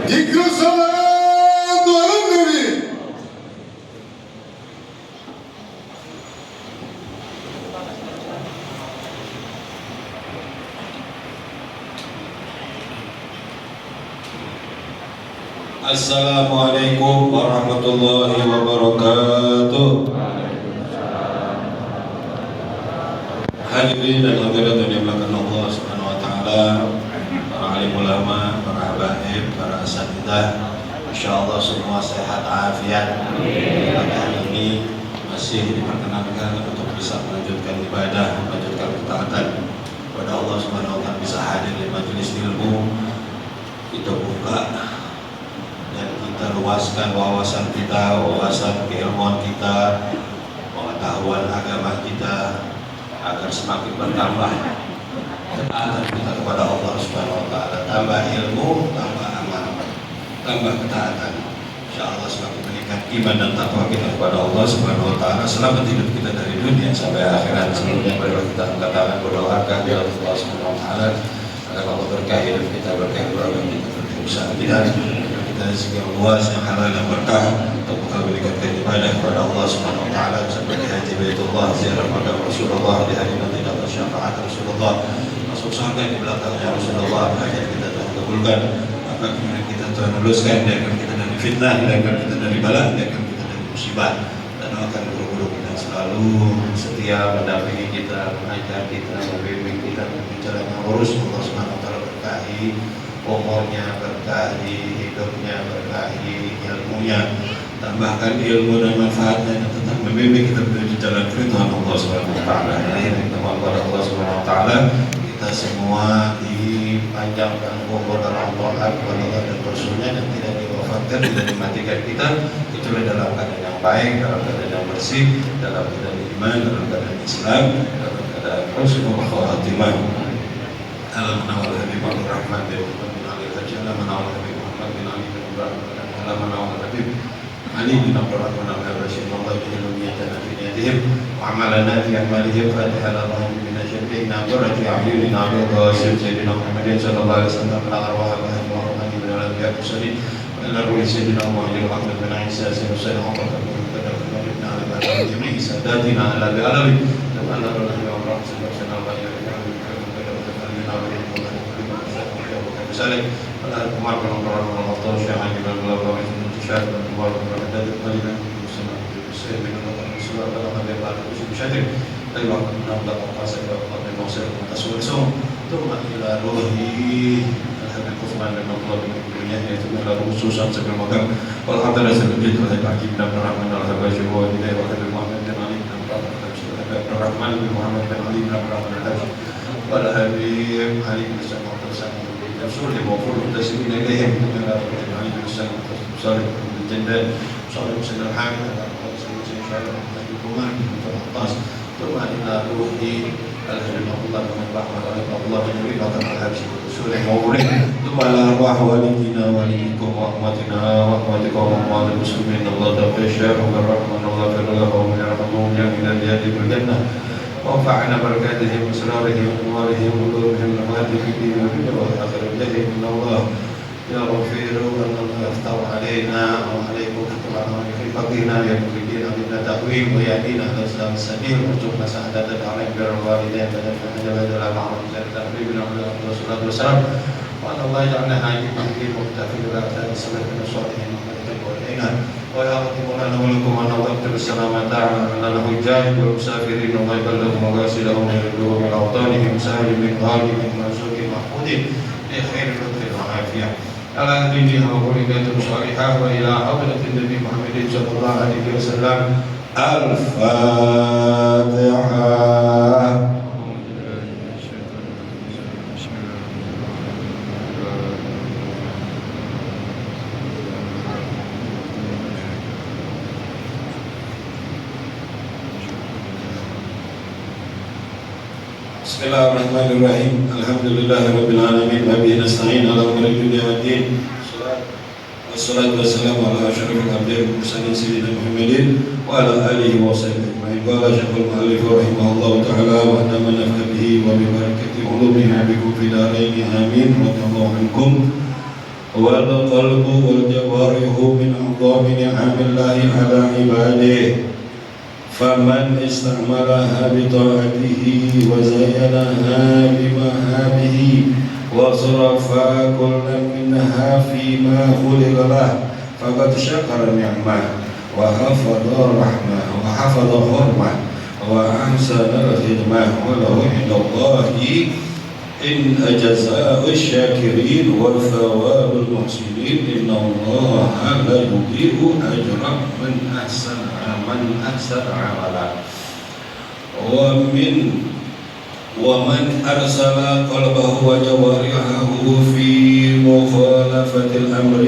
ذكر الصلاة على النبي. Assalamualaikum warahmatullahi wabarakatuh. Hadirin dan hadirat yang dimuliakan Allah Subhanahu wa taala, para alim ulama, para habaib, para asatidzah, insyaallah semua sehat afiat. Pada hari ini masih diperkenankan untuk bisa melanjutkan ibadah, melanjutkan ketaatan kepada Allah Subhanahu wa taala, bisa hadir di majelis ilmu. Kita buka dan kita luaskan wawasan kita, wawasan keilmuan kita, pengetahuan agama kita, agar semakin bertambah ketaatan kita kepada Allah Subhanahu wa taala, tambah ilmu, tambah amal, tambah ketaatan. Insyaallah semakin meningkat iman dan takwa kita kepada Allah Subhanahu wa taala selama hidup kita dari dunia sampai akhirat. Sebelumnya marilah kita angkat tangan berdoa kepada Allah Subhanahu wa taala agar Allah berkahi hidup kita, berkahi keluarga kita, berkahi usaha kita rezeki yang luas, yang halal, yang berkah, untuk kita meningkatkan ibadah kepada Allah Subhanahu wa taala sampai di haji Baitullah, ziarah makam Rasulullah, di hari nanti dapat syafaat Rasulullah, masuk surga di belakangnya Rasulullah. Hajat kita Tuhan kabulkan, maka kita Tuhan luluskan, hindarkan kita dari fitnah, hindarkan kita dari bala, hindarkan kita dari musibah, dan doakan guru-guru kita selalu setia mendampingi kita, mengajar kita, membimbing kita menuju jalan yang lurus. Allah Subhanahu wa taala berkahi umurnya, berkahi hidupnya, berkahi ilmunya, tambahkan ilmu dan manfaatnya, dan tetap membimbing kita menuju jalan Tuhan Allah Subhanahu wa taala. Kita mohon kepada Allah Subhanahu wa taala kita semua dipanjangkan umur dalam taat kepada Allah dan Rasulnya, dan tidak diwafatkan, tidak dimatikan kita kecuali dalam keadaan yang baik, dalam keadaan yang bersih, dalam keadaan iman, dalam keadaan Islam, dalam keadaan husnul khatimah. Allahumma wa habib ar-rahman bin Ali al-Hajjal, Allahumma wa habib Muhammad bin Ali bin Ibrahim, Allahumma wa habib Ali bin Abdul Rahman al-Rashid, Allah jahilun niyatana fi niyatihim wa amalana fi amalihim, fatiha Allah min asyirina burati a'yunina bi qasim sayyidina Muhammadin sallallahu alaihi wasallam, ala arwah Muhammad bin al-Anbiya al-Mursalin, ala ruhi sayyidina Muhammad Ahmad bin Isa sayyidina Muhammad bin Qadar bin ala jami'i sadatina ala bi alawi wa ala ruhi wa rahmatullahi wa Saling pada kemarin orang Allah Syekh bin Abdullah bin Syekh bin Umar bin Haddad Khalifah Muslim bin Sayyid bin Allah Subhanahu wa taala pada syekh dari waktu menambah pasal waktu Muslim tasawuf thumma ila ruhi al-habib Uthman bin Abdullah bin Dunya, yaitu adalah khususan sebelum makam wal hadarat al-jid wal hakim bin Rahman al-Habashi wa ila Habib Muhammad bin Ali bin Rahman bin Muhammad bin Ali bin Rahman al-Habashi wa Habib Ali bin Sa'ad رسول الموفور المنتسبين اليهم من علي بن السلام صالح بن الجندال صالح بن سيد الحامد سيد شاعر بن الكومان بن العطاس ثم الى روح الحبيب عبد الله بن احمد عبد الله بن وليد عبد الحبشي رسول الموفور ثم على ارواح والدينا والديكم واخواتنا واخواتكم واموات المسلمين الله توفيق الشيخ والرحمن الله في الله ومن يرحمهم جميعا بيده الجنه وانفعنا بركاتهم واسرارهم وانوارهم ونورهم نفاتهم في الدين والدنيا والاخره بجاههم من الله يا غفير ان الله يفتح علينا وعليكم فتح في فقينا يا مفيدين منا تقويم ويهدينا الى الاسلام السبيل وارزقنا سعاده الدارين بر الوالدين بدل بدل معهم زين تقريبنا على الصلاه والسلام وان الله يجعلنا هادين في مقتفي بالاثار السلف الصالحين والينا ويغفر لنا ولكم أن نغفر السلامة على الحجاج والمسافرين الله يبلغهم وغاسلهم ويردوهم إلى أوطانهم سالم من غالب مرزوق محمود بخير لطف وعافية على دينها وولدة صالحة وإلى حضرة النبي محمد صلى الله عليه وسلم. الفاتحة. Bismillahirrahmanirrahim. Alhamdulillahirabbil alamin wa bihi nasta'in ala umuri dunya waddin. Wassalatu wassalamu ala asyrafil anbiya'i wal mursalin sayyidina Muhammadin wa ala alihi wa sahbihi ajma'in. Wa ala syaikhul mu'allif rahimahullahu ta'ala wa anna naf'a bihi wa bi barakati ulumihi bikum fi darain amin. Radhiyallahu ankum والقلب والجوارح من أعظم نعم الله على عباده، فمن استعملها بطاعته وزينها بمهابه وصرف كل منها فيما خلق له فقد شكر النعمة وحفظ الرحمة وحفظ حرمة وأحسن الخدمة، وله عند الله إن جزاء الشاكرين وثواب المحسنين إن الله لا يضيع أجر من أحسن عملا. ومن أرسل قلبه وجوارحه في مخالفة الأمر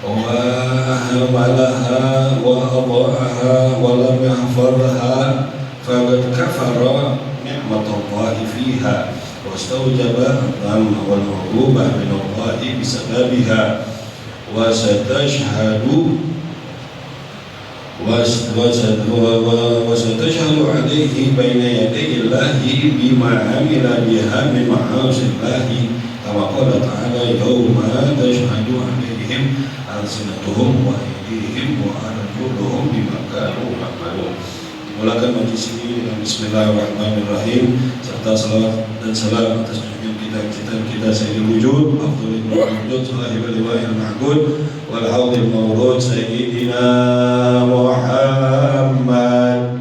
وأهملها وأضاعها ولم يحفظها فقد كفر نعمة الله فيها واستوجب الذم والعقوبة من الله بسببها، وستشهد عليه بين يدي الله بما عمل بها من معاصي الله، كما قال تعالى يوم تشهد عليهم ألسنتهم وأيديهم وأرجلهم بما كانوا يعملون. Mulakan majlis ini dengan Bismillahirrahmanirrahim, serta salawat dan salam atas junjungan kita Sayyidul Wujud Afdhalul Wujud Sahibul Liwa'il Mahmud wal Haudil Mawrud Sayyidina Muhammad.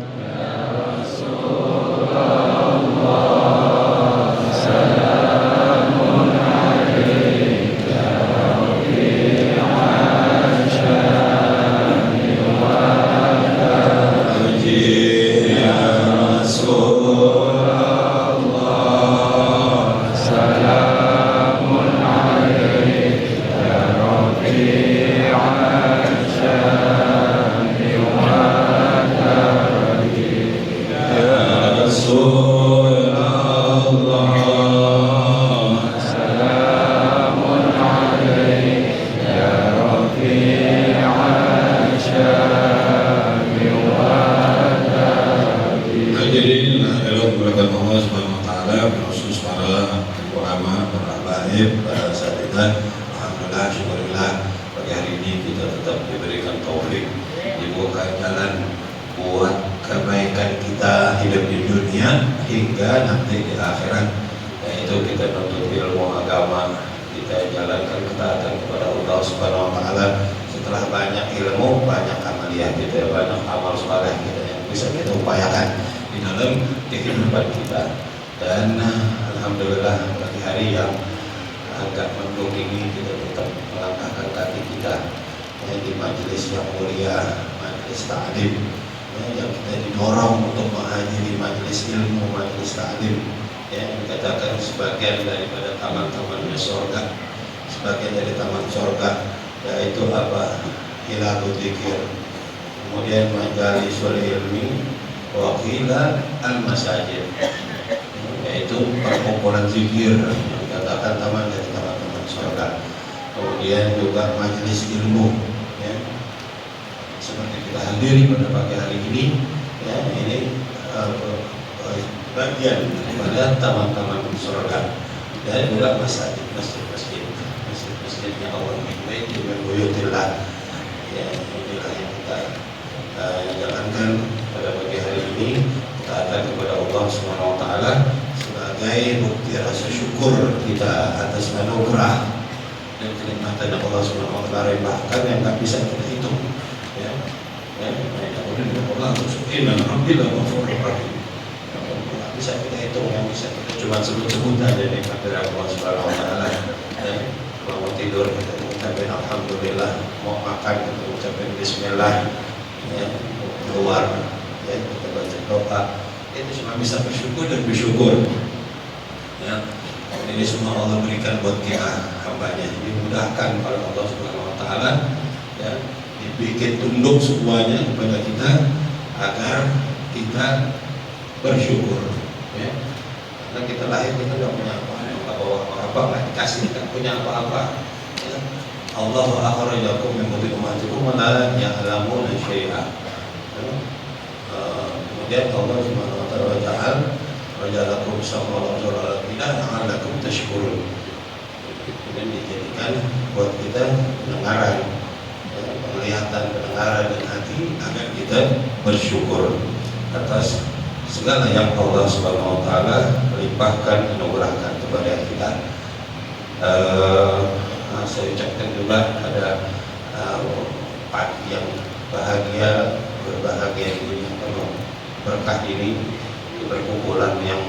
Kemudian majalisul ilmi wa qila al-masajid, yaitu perkumpulan zikir yang dikatakan taman dari taman-taman surga. Kemudian juga majelis ilmu, ya, seperti kita hadiri pada pagi hari ini, ya, ini bagian daripada taman-taman surga. Dan juga masjidnya Allah baik juga buyutillah. Ya, inilah yang kita jalankan pada pagi hari ini, taat kepada Allah Subhanahu wa taala sebagai bukti rasa syukur kita atas anugerah dan kenikmatan yang Allah Subhanahu wa taala bahkan yang tak bisa kita hitung, ya. Kemudian Allah subhanahu wa ta'ala bisa kita hitung, yang bisa kita cuma sebut-sebut aja nikmat dari Allah Subhanahu wa taala. Kalau mau tidur kita ucapin alhamdulillah, mau makan kita ucapin bismillah, ya, keluar, ya, kita baca doa, itu cuma bisa bersyukur dan bersyukur, ya. Ini semua Allah berikan buat kita hambanya, dimudahkan oleh Allah Subhanahu wa taala, ya, dibikin tunduk semuanya kepada kita agar kita bersyukur, ya. Karena kita lahir kita tidak punya apa-apa, nggak dikasih, tidak punya apa-apa, ya. Allah akhrajakum min butuni ummatikum wa la ya'lamuna syai'a. Kemudian Allah Subhanahu wa taala waja'alakum sam'an wa absaran la'allakum tashkurun. kemudian dijadikan buat kita pendengaran, penglihatan, pendengaran dan hati agar kita bersyukur atas segala yang Allah Subhanahu wa taala limpahkan, anugerahkan kepada kita. Saya ucapkan juga ada pagi yang bahagia, berbahagia ini, penuh berkah ini, perkumpulan yang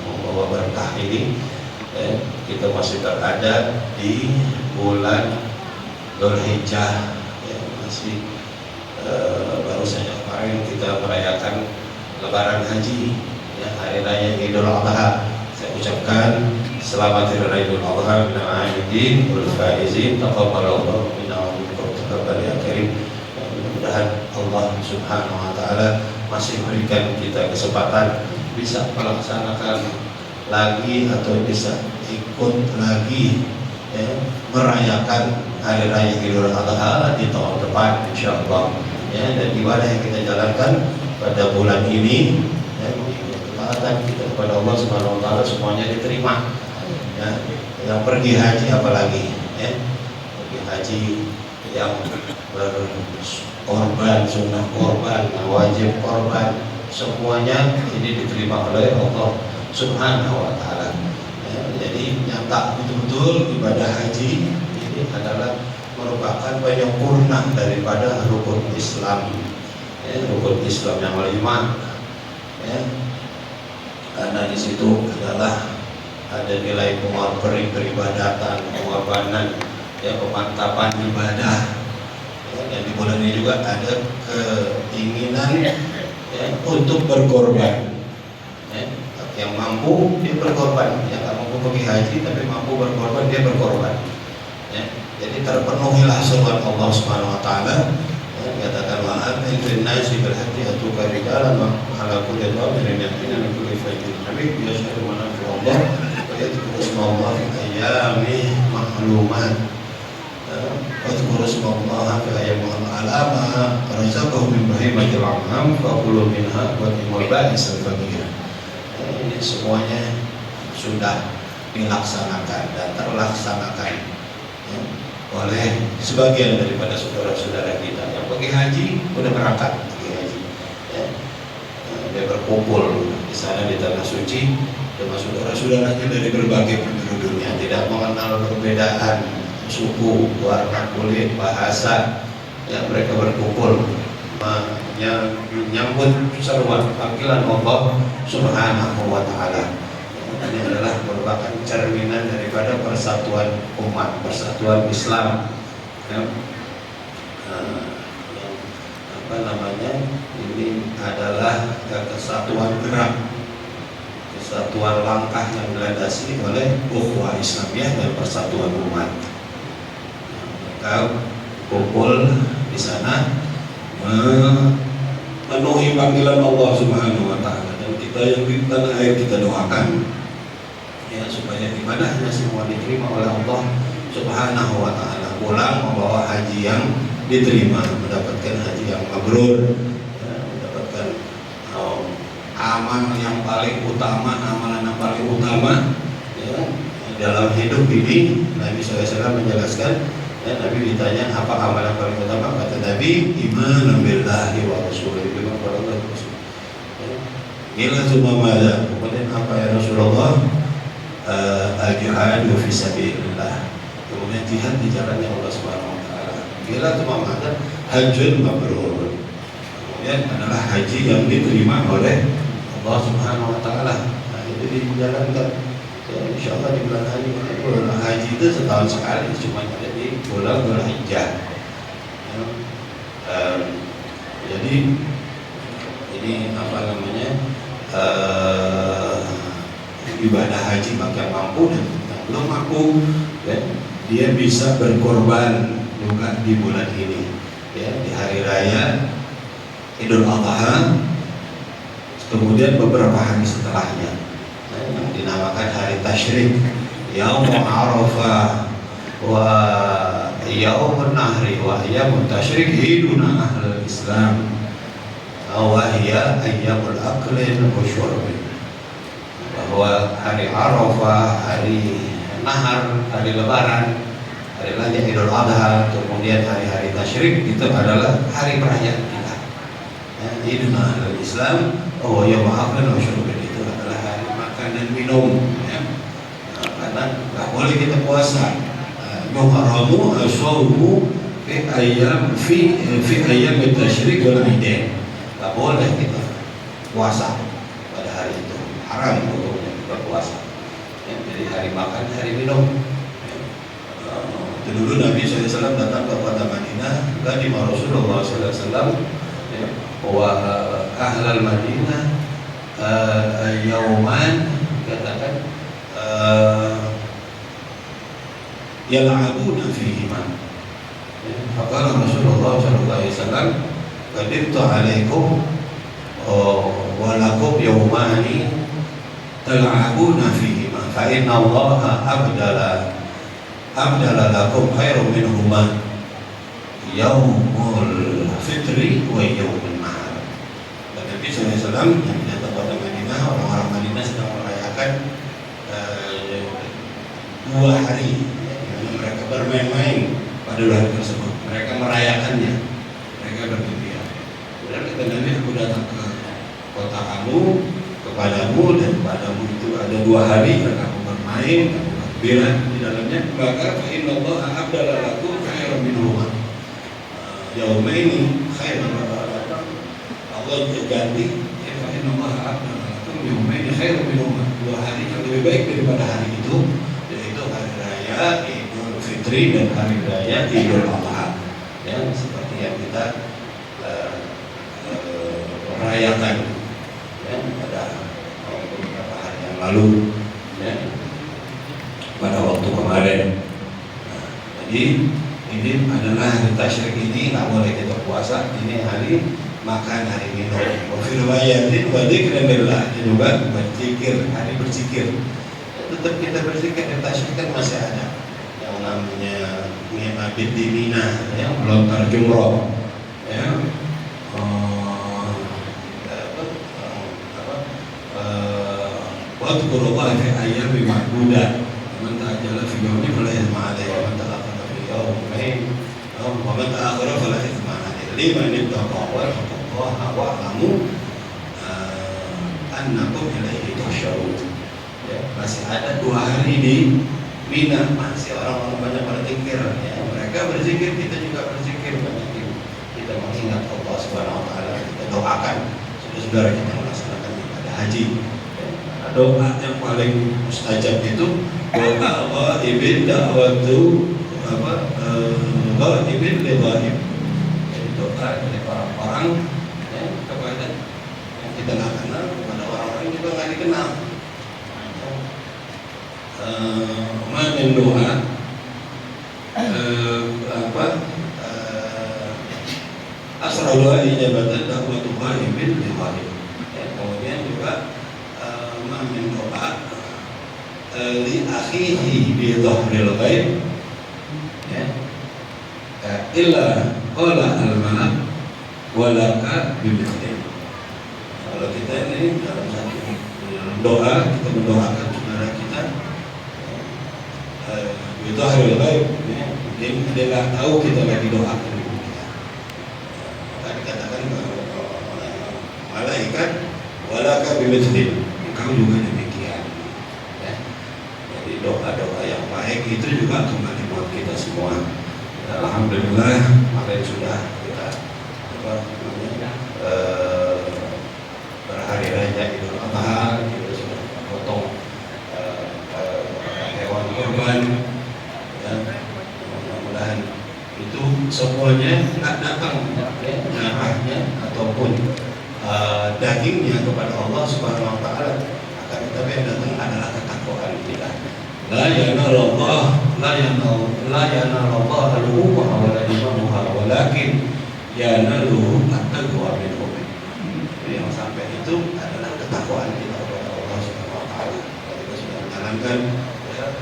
membawa berkah ini. Kita masih berada di bulan Dzulhijjah, masih baru saja kemarin kita merayakan Lebaran Haji, hari raya Idul Adha. Saya ucapkan selamat hari raya Idul Adha minal aidin wal faizin, taqabbalallahu minna wa minkum taqabbal ya karim. Mudah-mudahan Allah Subhanahu wa taala masih berikan kita kesempatan bisa melaksanakan lagi atau bisa ikut lagi merayakan hari raya Idul Adha di tahun depan insyaallah. Dan ibadah yang kita jalankan pada bulan ini, ketaatan kita kepada Allah Subhanahu wa taala semuanya diterima. Yang pergi haji apalagi, pergi haji yang berkorban, sunnah korban, wajib korban, semuanya ini diterima oleh Allah Subhanahu wa taala. Jadi nyata betul-betul ibadah haji ini adalah merupakan penyempurna daripada rukun Islam, rukun Islam yang kelima, karena di situ adalah ada nilai peribadatan, pengorbanan, pemantapan ibadah. Dan di bulan ini juga ada keinginan untuk berkorban. Yang mampu dia berkorban, yang tak mampu pergi haji tapi mampu berkorban, dia berkorban. Jadi terpenuhilah seruan Allah Subhanahu wa taala. Dikatakan wa'adzin fil nasi bil hajji atuka rijalan wa ala kulli dhamirin yatina min kulli fajjin amik yashhadu manafi'u Allah wa yadhkuru ismallaha fi ayyamin ma'lumat. Wadhkuru ismallaha fi ayyamin ma'lumat razaqahum min bahimatil an'am faqulu minha wa timul ba'is al-faqir. Ini semuanya sudah dilaksanakan dan terlaksanakan oleh sebagian daripada saudara-saudara kita yang pergi haji, udah berangkat pergi haji. Dia berkumpul di sana di tanah suci dengan saudara-saudaranya dari berbagai penjuru dunia, tidak mengenal perbedaan suku, warna kulit, bahasa. Mereka berkumpul menyambut seruan panggilan Allah Subhanahu wa taala. Ini adalah merupakan cerminan daripada persatuan umat, persatuan Islam. Ini adalah kesatuan gerak, kesatuan langkah yang dilandasi oleh ukhuwah Islamiyah dan persatuan umat. Mereka kumpul di sana memenuhi panggilan Allah Subhanahu wa taala, dan kita yang di tanah air kita doakan supaya ibadahnya semua diterima oleh Allah Subhanahu wa taala, pulang membawa haji yang diterima, mendapatkan haji yang mabrur, mendapatkan amal yang paling utama, amalan yang paling utama dalam hidup ini. Nabi SAW menjelaskan, Nabi ditanya apa amalan paling utama, kata Nabi iman billahi wa rasulihi, iman kepada Allah dan Rasul. Ila tumamada, kemudian apa ya Rasulullah? Al-jihadu fi sabilillah, kemudian jihad di jalannya Allah Subhanahu wa taala. Ila tumamada hajjul mabrur, kemudian adalah haji yang diterima oleh Allah Subhanahu wa taala. Itu dijalankan. Insyaallah di bulan haji itu setahun sekali, cuma ada di bulan Dzulhijjah. Jadi ini ibadah haji bagi yang mampu dan yang belum mampu, dia bisa berkorban juga di bulan ini, di hari raya Idul Adha, kemudian beberapa hari setelahnya, yang dinamakan hari tasyrik, Yaum Arafah wa Yaum Nahri wa Yaum Tasyrik hiduna ahlul Islam wa hiya ayyamul aklin wa syurbin. Bahwa hari Arafah, hari Nahar, hari Lebaran, hari Raya Idul Adha, kemudian hari-hari tasyrik, itu adalah hari perayaan kita. Ya, Iduna al-Islam, oh ya maafkan wa syurubin, itu adalah hari makan dan minum. Ya. Karena nggak boleh kita puasa. Muharramu as-sawmu fi ayyam tasyrik wal idain. Nggak boleh kita puasa pada hari itu, haram hukumnya kita puasa. Ya, jadi hari makan, hari minum. Dulu Nabi SAW datang kepada Madinah, tadi Rasulullah SAW ya, bahwa ahlal Madinah yauman, katakan yal'abuna fihima. Faqala Rasulullah SAW, qadirtu alaikum wa lakum yaumani tal'abuna fihima fa inna Allah abdala lakum khairum minhuma yaumul fitri wa yaumul nahar. Dan Nabi SAW yang datang pada Madinah, orang-orang Madinah sedang merayakan dua hari yang mereka bermain-main pada hari tersebut. Mereka merayakannya, mereka bergembira. Kemudian kata Nabi, aku datang ke kota kamu, kepadamu dan kepadamu itu ada dua hari yang kamu bermain, kamu bergembira di dalamnya. Maka fa inna Allah abdala lakum khairan minhuma yaumaini khairan. Allah ganti fa inna Allah abdala lakum yaumaini khairan minhuma, dua hari yang lebih baik daripada hari itu, yaitu hari raya Idul Fitri dan hari raya Idul Adha. Ya, seperti yang kita rayakan ya, pada beberapa hari yang lalu ya, pada waktu kemarin. Jadi ini adalah hari tasyrik, ini nggak boleh kita puasa, ini hari makan, hari minum. Wa fi riwayatin wa dzikrillah, juga berzikir, hari berzikir. Tetap kita berzikir, di tasyrik kan masih ada yang namanya mabit di Mina, yang melontar jumroh ya. Wadkurullaha fi ayyamin ma'dudat, man ta'ajjala fi yawmin fala ithma alayhi wa man ta'akhkhara fi yawmayn wa man ta'akhkhara fala ithma alayhi liman ittaqa wa yattaqullaha wa'lamu annakum ilaihi tuhsyarun. Ya, masih ada dua hari di Mina, masih orang-orang banyak berzikir ya. Mereka berzikir, kita juga berzikir, banyak kita mengingat Allah Subhanahu wa taala, kita doakan saudara-saudara kita melaksanakan ibadah haji. Doa yang paling mustajab itu doa ghaibin da'watu ghaibin li ghaib. Jadi doa dari orang-orang ya, kepada yang kita nggak kenal, kepada orang-orang yang juga nggak dikenal. Mamin doa asra doa ijabatan da'watu ghaibin li ghaib. Kemudian juga min doa li akhihi bi dhahril ghaib ya illa qala al malak walaka bi mithli. Kalau kita ini dalam satu doa, kita mendoakan saudara kita bi dhahril ghaib ya, dia nggak tahu kita lagi doakan ibu kita. Tadi katakan malaikat walaka bi mithli, engkau juga demikian ya. Jadi doa-doa yang baik itu juga kembali buat kita semua. Alhamdulillah kemarin sudah kita berhari raya Idul Adha, kita sudah potong hewan kurban ya. Mudah-mudahan itu semuanya nggak datang ya, darahnya ataupun dagingnya kepada Allah Subhanahu wa taala, akan tetapi yang datang adalah ketakwaan kita. La yanallahu al-luhuma wa la dimamuha walakin yanaluhu at-taqwa minhum. Yang sampai itu adalah ketakwaan kita kepada Allah Subhanahu wa taala. Kita sudah menjalankan ya,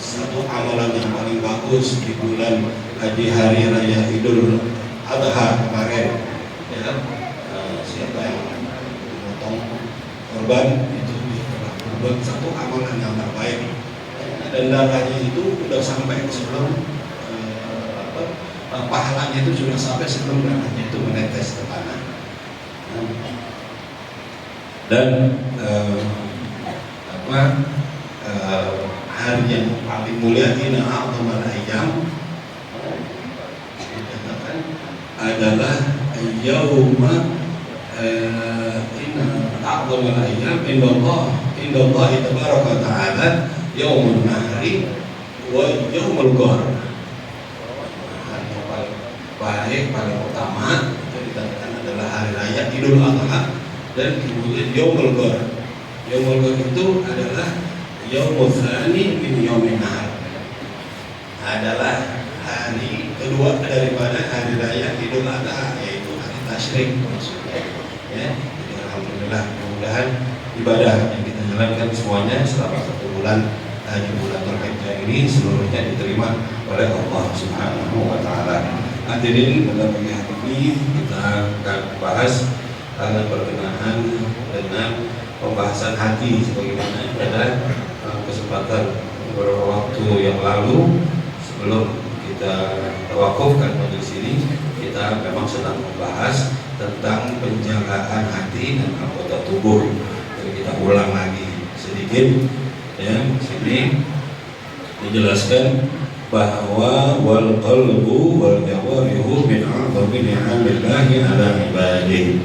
satu amalan yang paling bagus di bulan di hari raya Idul Adha kemarin ya. Siapa yang memotong korban itu berbuat satu amalan yang terbaik dan darahnya itu sudah sampai sebelum pahalanya itu sudah sampai sebelum darahnya itu menetes ke tanah. Dan hari yang paling mulia inna a'dhamal ayyam dikatakan adalah yauma inna a'dhamal ayyam indallah tabaraka wa ta'ala yaumun nahri wa yaumul ghar. Hari yang paling baik, paling utama itu dikatakan adalah hari raya Idul Adha dan kemudian yaumul ghar. Yaumul ghar itu adalah yaumul tsani min yaumin nahar, adalah hari kedua daripada hari raya Idul Adha, yaitu hari tasyrik maksudnya. Ya, jadi alhamdulillah, mudah-mudahan ibadah yang kita jalankan semuanya selama 1 bulan di bulan Dzulhijjah ini seluruhnya diterima oleh Allah Subhanahu wa taala. Hadirin, pada pagi hari ini kita akan bahas berkenaan dengan pembahasan hati sebagaimana pada kesempatan beberapa waktu yang lalu. Sebelum kita tawakufkan majelis ini, kita memang sedang membahas tentang penjagaan hati dan anggota tubuh. Jadi kita ulang lagi sedikit ya. Sini dijelaskan bahwa wal qalbu wal jawarihu min a'zami ni'amillahi 'ala ibadihi,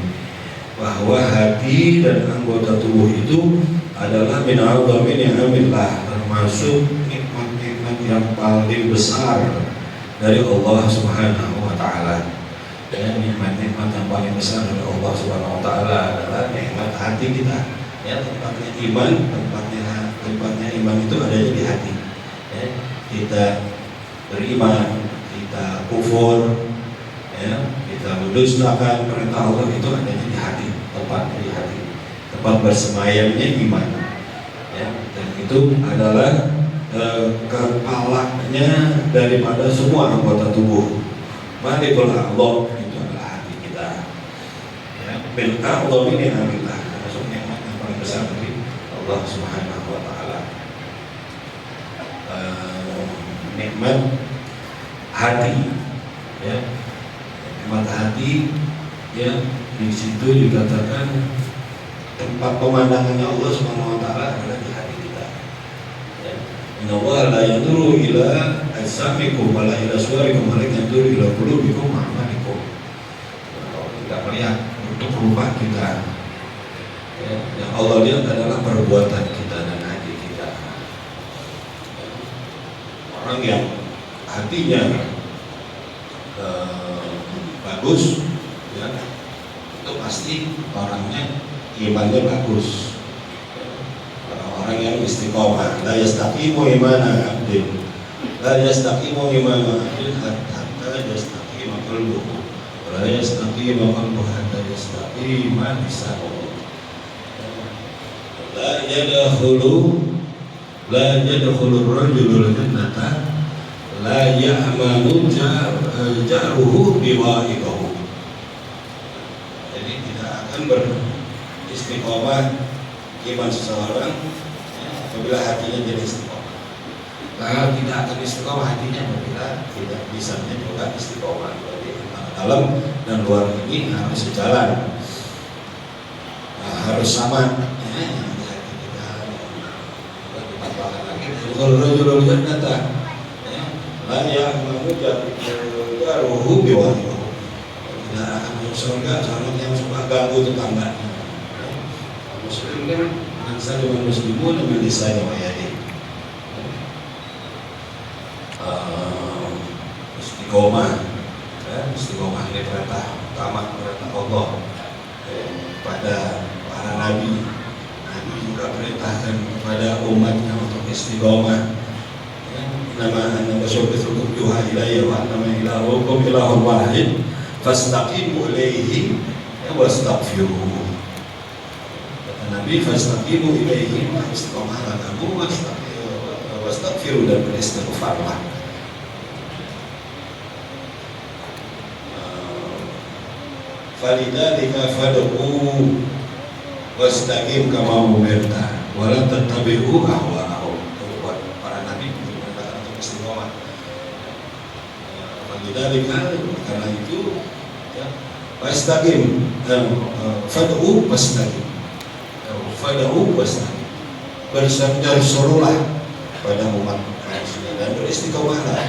bahwa hati dan anggota tubuh itu adalah min a'zami ni'amillah, termasuk nikmat-nikmat yang paling besar dari Allah Subhanahu wa taala. Dan nikmat-nikmat yang paling besar dari Allah Subhanahu wa taala adalah nikmat hati kita. Ya, tempatnya iman, tempatnya iman itu adanya di hati. Ya, kita beriman, kita kufur, ya, kita mendustakan perintah Allah, itu adanya di hati, tempatnya di hati, tempat bersemayamnya iman. Ya, dan itu adalah kepalanya daripada semua anggota tubuh. Malikul Allah itu adalah hati kita. Ya, bil a'dhami ni'amillah, termasuk nikmat yang paling besar dari Allah Subhanahu wa taala. Nikmat hati, ya, nikmat hati, ya, di situ dikatakan tempat pemandangannya Allah Subhanahu wa taala adalah di hati kita. Ya. Inna Allah la yanzuru ila ajsamikum wa la ila suwarikum, walakin yanzuru ila qulubikum wa a'malikum. Kalau tidak melihat untuk rupa kita, ya, yang Allah lihat adalah perbuatan kita dan hati kita. Orang yang hatinya bagus, ya, itu pasti orangnya imannya bagus. Orang yang istiqomah, la yastaqimu imana abdin, la yastaqimu imana abdin hatta yastaqima qalbuhu, la yastaqimu qalbuhu hatta yastaqima lisanuhu. La yadkhulu ar-rajulu al-jannata la ya'manu jaruhu biwa'iqahu. Jadi tidak akan beristiqomah iman seseorang, ya, apabila hatinya jadi istiqomah. Nah, tidak akan istiqomah hatinya apabila tidak bisa juga istiqomah. Jadi dalam dan luar ini harus sejalan, harus sama. Ya, kalau rajulul jannata la ya'malu jaruhu biwa'iqahu, tidak akan masuk surga seorang yang suka ganggu tetangganya. Muslim kan manusia dengan muslimun dengan lisannya wa yadihi. Istiqomah, ya, istiqomah ini perintah utama, perintah Allah pada para nabi. Nabi juga perintahkan kepada umatnya untuk istiqomah. Nama anda bersyukur Tuhan ilayya wa nama ilahukum ilahun wahid fastaqimu ilaihi wastaghfiruhu. Kata Nabi, fastaqimu ilaihi, istiqomahlah kamu, wastaghfiru, dan beristighfarlah. Falidzalika fad'u wastaqim kama umirta wa la tattabi'u ahwa'ahum. Para nabi Karena itu ya, fastaqim, fad'u fastaqim, fad'u fastaqim, berserulah pada umat manusia dan beristiqomahlah.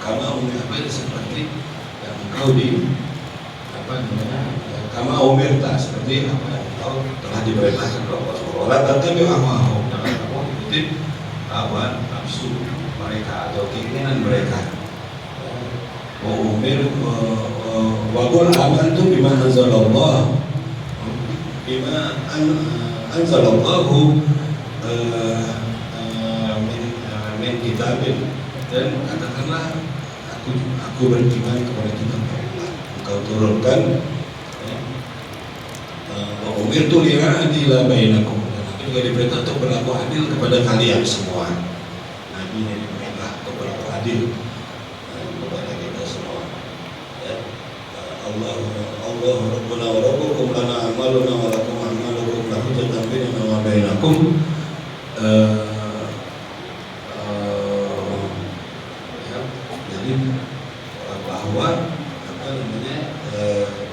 Kama umirta, seperti yang engkau kama umirta, seperti apa yang engkau telah diperintahkan oleh Allah. Tetapi jangan kamu ikuti hawa nafsu mereka atau keinginan mereka. Wa qul amantu bima anzalallah, anzalallahu min kitabin, dan katakanlah aku beriman kepada kitab Allah engkau turunkan. Wa umirtu li'adila bainakum, dan aku juga diperintah untuk berlaku adil kepada kalian semua. Nabi ini diperintah untuk berlaku adil kepada kita semua. Allah Rabbuna wa Rabbukum lana amaluna wa lakum amalukum la hujjatan bainana wa bainakum. Jadi bahwa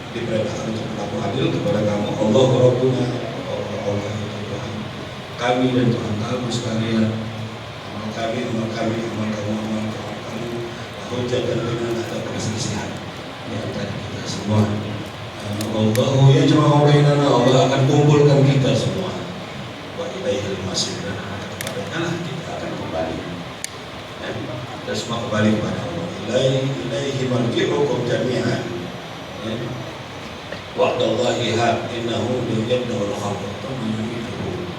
diperintahkan untuk berlaku adil kepada kamu. Allah Rabbuna, Allah itu Tuhan kami dan Tuhan kamu sekalian. Amal kamu, amal kamu. Hujjatan bainana, ada perselisihan di antara kita semua. Allahu yajma'u bainana, Allah akan kumpulkan kita semua. Wa ilaihil masir, dan kepadanya kita akan kembali. Kita semua kembali kepada Allah. Ilaihi marji'ukum jami'an. Wa'dallahi haq, innahu yabda'ul khalqa thumma yu'iduhu.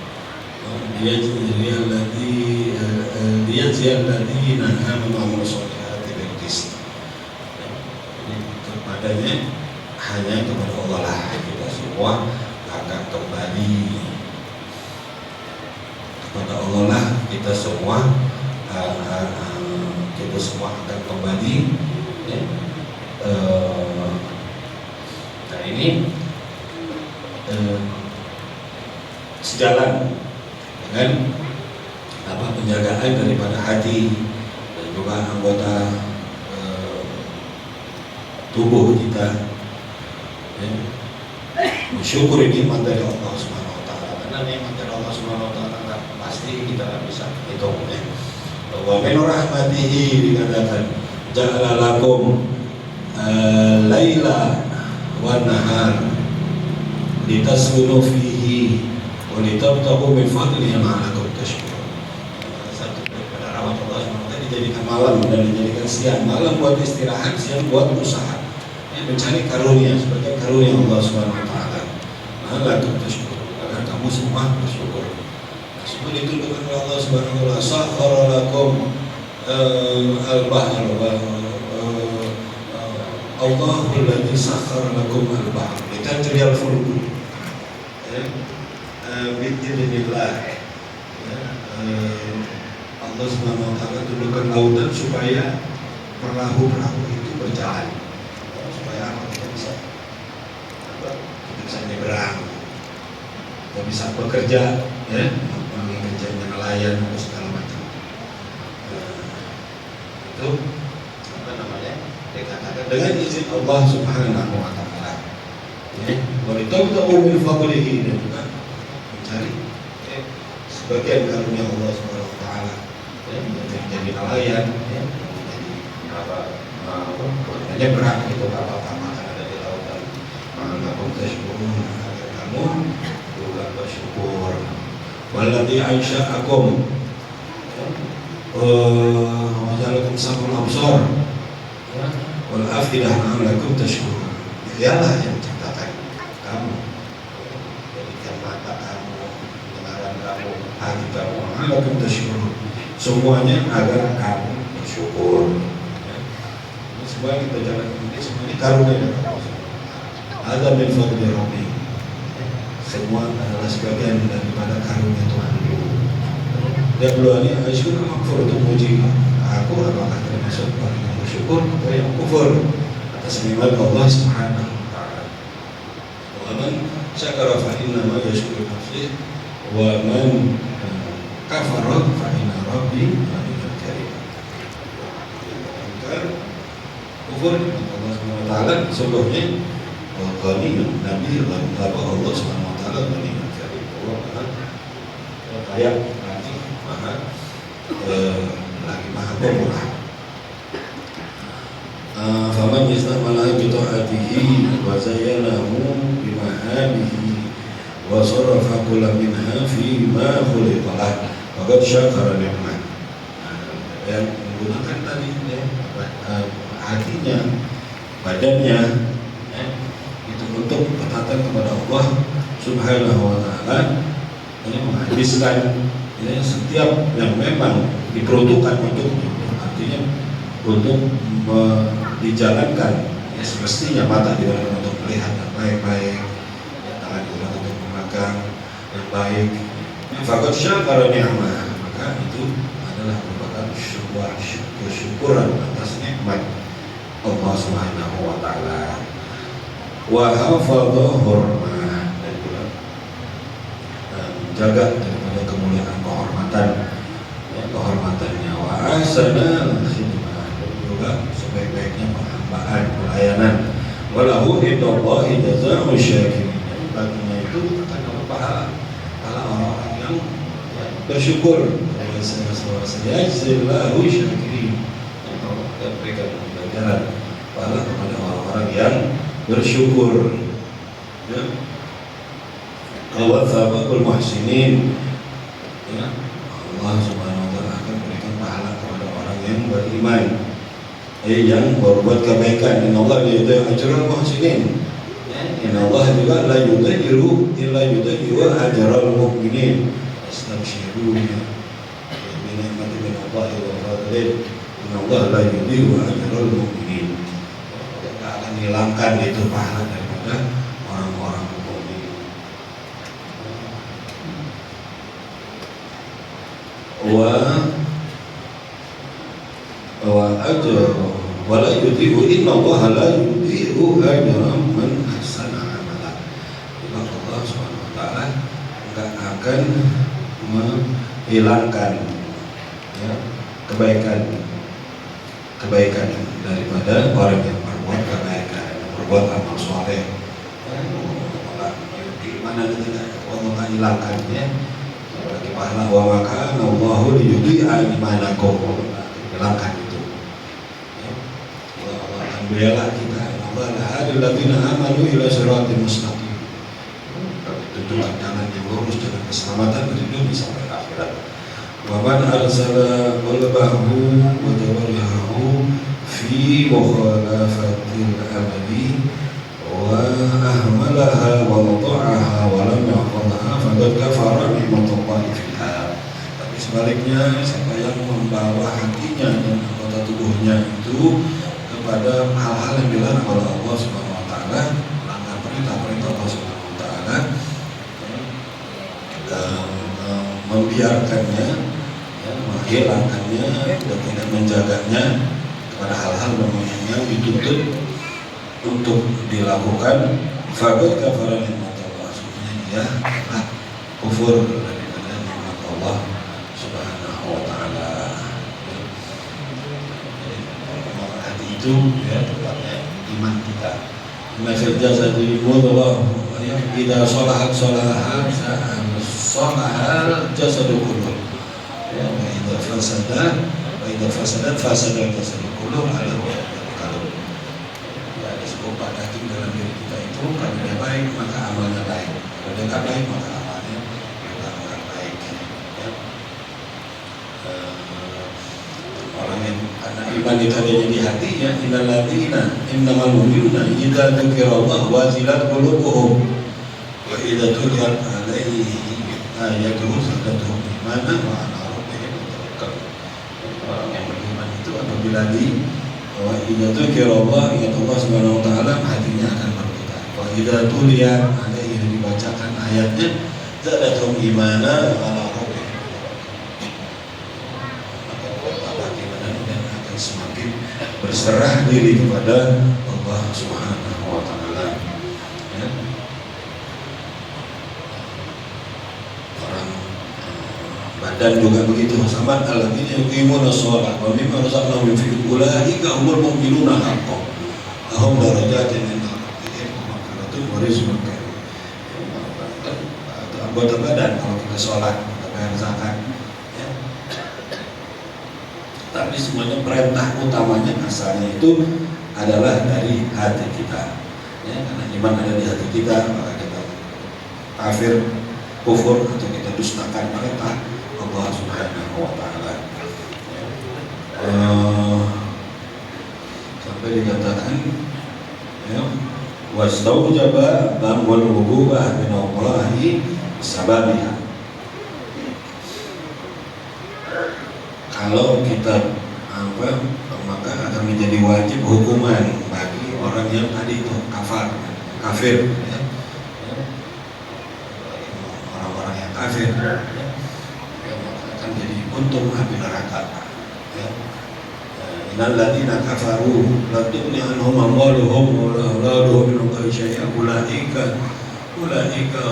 Liyajziyal ladzina amanu wa amilus solihati bil qist. Kepadanya, hanya kepada Allah lah kita semua akan kembali. Kepada Allah lah kita semua akan kembali. Nah ini sejalan dengan penjagaan daripada hati dan juga anggota tubuh kita. Mensyukuri nikmat dari Allah Subhanahu wa taala, karena nikmat dari Allah Subhanahu wa taala pasti kita bisa hitung. Wa min rahmatihi, dikatakan ja'ala lakum laila wan nahar litaskunu fihi wa litabtaghu min fadlihi la'allakum tashkurun. Satu daripada rahmat Allah Subhanahu wa taala dijadikan malam dan dijadikan siang. Malam buat istirahat, siang buat usaha, mencari karunia, sebagai karunia Allah Subhanahu wa taala. La'allakum tashkurun, agar kamu semua bersyukur. Semua ditentukan oleh Allah Subhanahu wa taala. Sakhkhara lakum al-bahr wa Allahul ladzi sakhkhara lakum al-bahr litajriya al-fulku bi'idznillah. Allah Subhanahu wa taala tentukan lautan supaya perahu-perahu itu berjalan, supaya kita bisa nyebrang, kita bisa bekerja, kerjanya nelayan atau segala macam. Itu dikatakan dengan izin Allah Subhanahu wa taala. Walitabu min fadlihi, dan juga mencari sebagian karunia Allah Subhanahu wa taala. Menjadi nelayan, menjadi nyebrang itu apa-apa makan ada di lautan. Maka tashkurun, agar kamu juga bersyukur. Walladzi ansha'akum wa ja'alakum sam'an absar wal afidah la'allakum tashkurun. Dialah yang menciptakan kamu, jadikan mata kamu, pendengaran kamu, hati kamu, la'allakum tashkurun, semuanya agar kamu bersyukur. Ini semua yang kita jalankan ini semuanya karunia dari Allah. Ada min fadli Rabbi, semua adalah sebagian daripada karunia Tuhan. Dia berdoanya, asyukur makfur, untuk muji aku apakah termasuk orang yang bersyukur atau yang kufur atas nikmat Allah Subhanahu wa taala. Wa man syakara fa inna ma yashkuru nafsihi wa man kafara fa inna rabbi ghaniyyun karim. kufur Allah Subhanahu wa taala sungguhnya ghaniyun nabi Allah Subhanahu wa taala ghaniyun karim. Allah kaya lagi maha pemurah. Faman istamala bi ta'atihi wa zayyanahu bi mahamihi wa sarafa kulla minha fi ma khuliqalah faqad syakara nikmat. Yang menggunakan tadi hatinya, badannya itu untuk bertaat kepada Allah Subhanahu wa taala, menghabiskan setiap yang memang diperuntukkan untuknya, artinya untuk dijalankan semestinya mata digunakan untuk melihat yang baik-baik, tangan digunakan untuk memegang yang baik. Faqad syakara ni'mah, maka itu adalah merupakan sebuah kesyukuran atas nikmat Allah Subhanahu wa taala. Wa hafadha hurmah, dan juga menjaga daripada kemuliaan kehormatannya. Wa ahsana khidmah, dan juga sebaik-baiknya penghambaan, pelayanan. Walahu indallahi jazaa'u syakirin, baginya itu akan dapat pahala orang-orang yang bersyukur. Sayajzillahu syakirin, dan berikan pelajaran pahala kepada orang-orang yang bersyukur. Ya. Wa tsawabul muhsinin, ya. Allah Subhanahu wa taala akan berikan pahala kepada orang yang beriman, yang berbuat kebaikan. Innallaha la yudhi'u ajral muhsinin. Innallaha juga la yudhi'u ajral mu'minin. Astabshiru bi ni'mati min Allah wa fadlih. Innallaha la yudhi'u ajral mu'minin. Tidak akan hilangkan itu pahala daripada orang-orang mukmin. Wa ajra wa la yudhi'u, innallaha la yudhi'u ajra man ahsana amala. Allah Subhanahu wa taala enggak akan menghilangkan kebaikan daripada orang yang berbuat kebaikan, berbuat amal soleh. Gimana ketika Allah tak hilangkannya bagi pahala. Wa maka Allahu liyudhi'a imanakum, hilangkan itu. Allah akan bela kita. Allah lahadil ladzina amanu ila siratal mustaqim, tunjukkan jalan yang lurus, jalan keselamatan dari dunia sampai akhirat. Wa man arsala qalbahu wa tawajjahu fi mukhalafatil abadi wa ahmalaha wa wada'aha wa lam yaqulha faqad kafara ni'matallahi fiha. Tapi sebaliknya, siapa yang membawa hatinya dan anggota tubuhnya itu kepada hal-hal yang dilarang oleh Allah Subhanahu wa taala, melanggar perintah-perintah Allah Subhanahu wa taala, membiarkannya, menghilangkannya dan tidak menjaganya kepada hal-hal yang dituntut untuk dilakukan, faqad kafara nikmatallah, sebenarnya dia telah kufur daripada nikmat Allah Subhanahu wa taala. Hati itu tempatnya iman kita. Masjid jasadi mudghah, idza salahat salahal jasadu kulluh. Ya, idza fasadat fasada jasadu kulluh ala kalau disebut pada dalam diri kita itu, kalau dia baik maka amalnya baik, kalau dia tidak baik maka amalnya tidak baik. Ya. Orang yang karena iman itu adanya di hatinya, innamal mu'minuna idza dzukirallahu wajilat qulubuhum wa idza tuliyat alaihim ayatuhu zadatuhum imanan wa ala rabbihim yatawakkalun. Orang yang beriman itu apabila wa idza dzukirallahu, ingat Allah Subhanahu wa taala, hatinya akan bergetar. Wa idza tuliyat alaihim, dibacakan ayatnya, zadatuhum imanan wa ala rabbihim. Semakin berserah diri kepada Allah Subhanahu wa taala. Ya. Orang badan juga begitu. Sama alladzina yuqimuna shalah wa mimma razaqnahum yunfiqun ulaika humul mu'minuna haqqan. lahum darajatin inda rabbihim wa maghfiratun wa rizqun karim. Atau anggota badan kalau kita sholat, kita bayar zakat, ya. Tapi semuanya perintah utamanya asalnya itu adalah dari hati kita, ya, karena iman ada di hati kita, maka kita kafir, kufur atau kita dustakan perintah Allah Subhanahu wa Ta'ala. Sampai dikatakan, ya, wastaujaba ba'wal wugubah min Allahi sababiha. Kalau kita maka akan menjadi wajib hukuman bagi orang yang tadi itu kafir, ya. Orang-orang yang kafir, ya, maka akan jadi untung api neraka, ya. Innal ladzina kafaru la tughni anhum amwaluhum wa la auladuhum min Allahi syai'an ulaika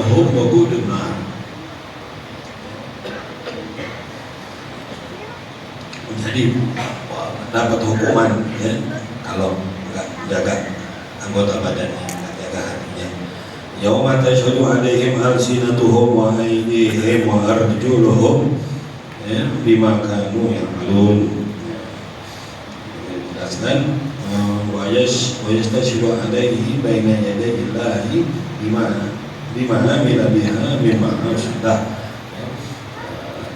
hum waqudun nar. Jadi dapat hukuman, ya, kalau enggak jaga anggota badannya, enggak jaga hatinya. Yauma tashhadu 'alaihim alsinatuhum wa aydihim wa arjuluhum, ya, bima kanu ya'malun. Dan wa yastashhadu 'alaihi baina yaday Allahi bima amila biha mimma sudah.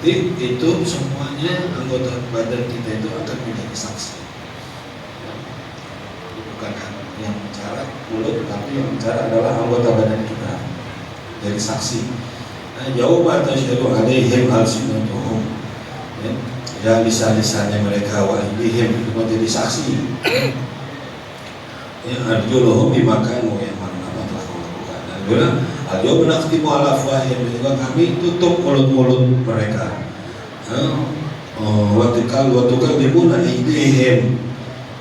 Itu semuanya anggota badan kita itu akan menjadi saksi. Bukan yang bicara mulut, tapi yang bicara adalah anggota badan kita jadi saksi. Yauma tashhadu 'alaihim alsinatuhum, ya, lisan-lisannya mereka, wa aydihim itu menjadi saksi, ya, arjuluhum bima kanu ya'malun, apa telah kau lakukan. Dan bilang al-yawma nakhtimu 'ala afwahihim, juga kami tutup mulut-mulut mereka. Wa tukallimuna aydihim,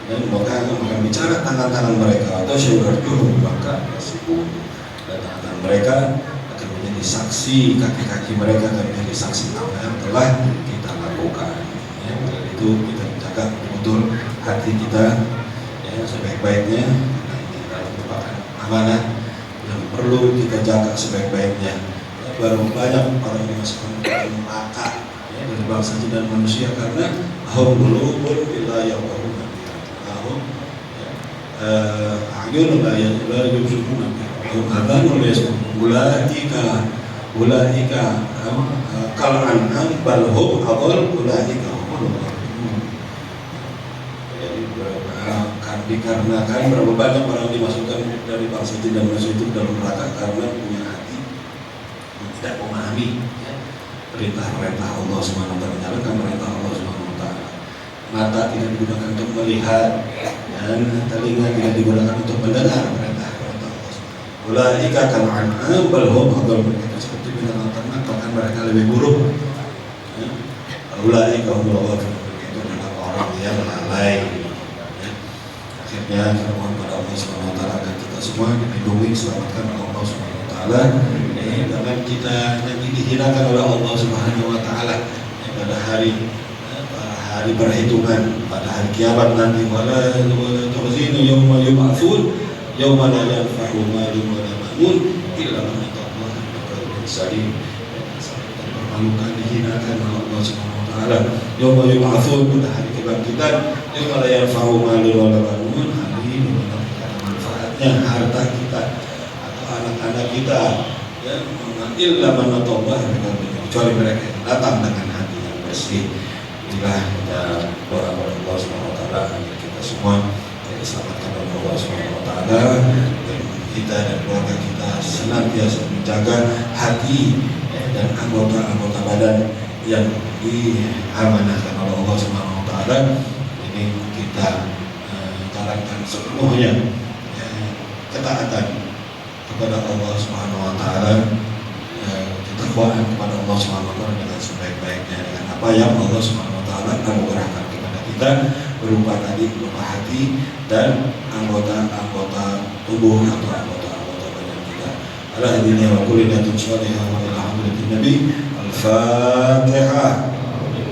dan maka akan bicara tangan-tangan mereka, atau syarjuhum maka yasibun, dan tangan mereka akan menjadi saksi, kaki-kaki mereka akan menjadi saksi apa yang telah kita lakukan, ya. Itu kita jaga betul hati kita, ya, sebaik-baiknya, dan kita merupakan amanah yang perlu kita jaga sebaik-baiknya. Ya, baru banyak orang yang dimasukkan ke neraka, ya, dari bangsa jin dan manusia karena hum qulubun illa yafqahuna biha, hum a'yunun la yubsiruna biha, hum adhanun la yasma'una, ulaika kal an'am bal hum adall, ulaika humul ghafilun. Dikarenakan berapa banyak orang dimasukkan dari bangsa jin dan manusia itu dalam neraka karena punya hati yang tidak memahami, ya, perintah-perintah Allah Subhanahu wa Ta'ala, menjalankan perintah Allah Subhanahu wa Ta'ala. Mata tidak digunakan untuk melihat, dan telinga tidak digunakan untuk mendengar perintah-perintah Allah Subhanahu wa Ta'ala. Ulaika kal an'am bal hum adall, mereka seperti binatang ternak, bahkan mereka lebih buruk. Ulaika humul ghafilun, itu adalah orang yang lalai. Akhirnya kita mohon pada Allah Subhanahu wa Ta'ala agar kita semua dilindungi, diselamatkan oleh Allah Subhanahu wa Ta'ala, jangan kita nanti dihinakan oleh Allah Subhanahu wa Ta'ala, pada hari perhitungan, pada hari kiamat nanti. Wala tukhzinu yawma yub'atsun yawma la yanfa'u malun wa la banun illa man atallaha bi qalbin salim. Permalukan, dihinakan oleh Allah Subhanahu wa Ta'ala yawma yub'atsun, pada hari kebangkitan, yawma la yanfa'u malun wa la banun, hari ini tidak manfaatnya harta kita atau anak-anak kita, ya, illa man atallaha bi qalbin, kecuali mereka yang datang dengan hati yang bersih. Inilah kita doa kepada Allah Subhanahu wa Ta'ala agar kita semua diselamatkan oleh Allah Subhanahu wa Ta'ala, dan kita dan keluarga kita senantiasa menjaga hati, ya, dan anggota-anggota badan yang diamanahkan oleh Allah Subhanahu wa Ta'ala ini kita jalankan sepenuhnya, ya, ketaatan kepada Allah Subhanahu wa Ta'ala, ketakwaan kepada Allah Subhanahu wa Ta'ala dengan sebaik-baiknya, dengan apa yang Allah Subhanahu wa Ta'ala anugerahkan kepada kita berupa tadi, berupa hati dan anggota-anggota tubuh atau anggota-anggota badan kita. Ala hadiniya wa kulli natun sholihah wa alhamdulillah. Al-Fatihah.